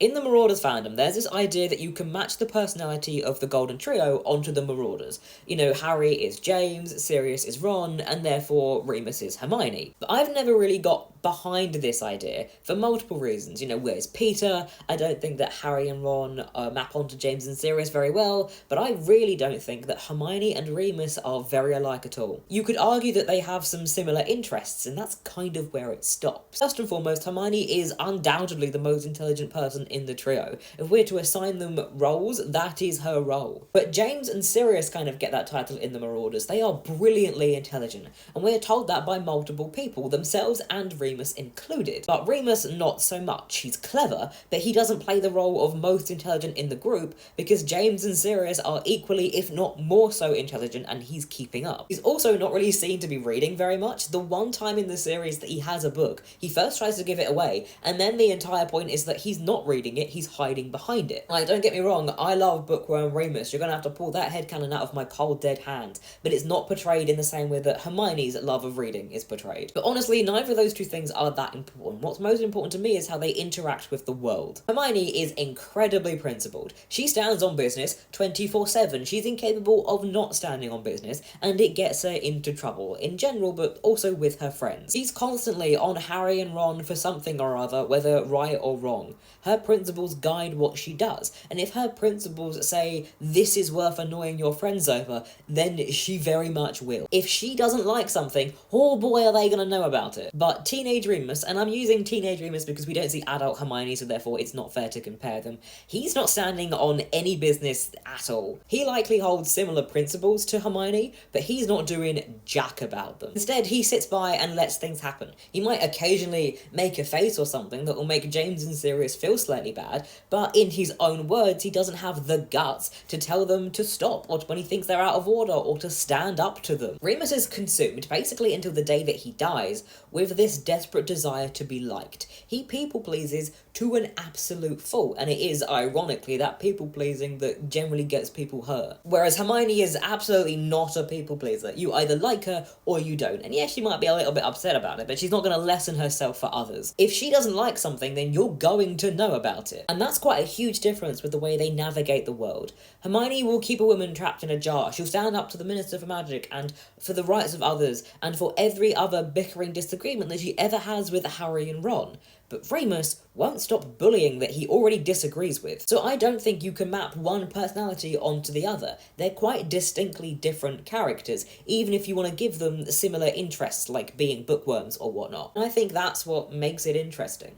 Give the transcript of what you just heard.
In the Marauders fandom, there's this idea that you can match the personality of the Golden Trio onto the Marauders. You know, Harry is James, Sirius is Ron, and therefore Remus is Hermione. But I've never really got behind this idea for multiple reasons. You know, where's Peter? I don't think that Harry and Ron map onto James and Sirius very well, but I really don't think that Hermione and Remus are very alike at all. You could argue that they have some similar interests, and that's kind of where it stops. First and foremost, Hermione is undoubtedly the most intelligent person in the trio. If we're to assign them roles, that is her role. But James and Sirius kind of get that title in the Marauders. They are brilliantly intelligent, and we're told that by multiple people, themselves and Remus included. But Remus, not so much. He's clever, but he doesn't play the role of most intelligent in the group because James and Sirius are equally, if not more so, intelligent, and he's keeping up. He's also not really seen to be reading very much. The one time in the series that he has a book, he first tries to give it away, and then the entire point is that he's not reading it, he's hiding behind it. Like, don't get me wrong, I love Bookworm Remus. You're gonna have to pull that headcanon out of my cold dead hand, but it's not portrayed in the same way that Hermione's love of reading is portrayed. But honestly, neither of those two things are that important. What's most important to me is how they interact with the world. Hermione is incredibly principled. She stands on business 24/7. She's incapable of not standing on business, and it gets her into trouble in general, but also with her friends. She's constantly on Harry and Ron for something or other, whether right or wrong. Her principles guide what she does, and if her principles say, this is worth annoying your friends over, then she very much will. If she doesn't like something, oh boy are they gonna know about it. But Teenage Remus, and I'm using Teenage Remus because we don't see adult Hermione, so therefore it's not fair to compare them, he's not standing on any business at all. He likely holds similar principles to Hermione, but he's not doing jack about them. Instead, he sits by and lets things happen. He might occasionally make a face or something that will make James and Sirius feel slightly bad, but in his own words, he doesn't have the guts to tell them to stop, or when he thinks they're out of order, or to stand up to them. Remus is consumed, basically until the day that he dies, with this desperate desire to be liked. He people-pleases to an absolute fault, and it is, ironically, that people-pleasing that generally gets people hurt. Whereas Hermione is absolutely not a people-pleaser. You either like her, or you don't. And yes, she might be a little bit upset about it, but she's not going to lessen herself for others. If she doesn't like something, then you're going to know about it. And that's quite a huge difference with the way they navigate the world. Hermione will keep a woman trapped in a jar. She'll stand up to the Minister for Magic and for the rights of others, and for every other bickering disagreement that she ever has with Harry and Ron. But Remus won't stop bullying that he already disagrees with. So I don't think you can map one personality onto the other. They're quite distinctly different characters, even if you want to give them similar interests like being bookworms or whatnot. And I think that's what makes it interesting.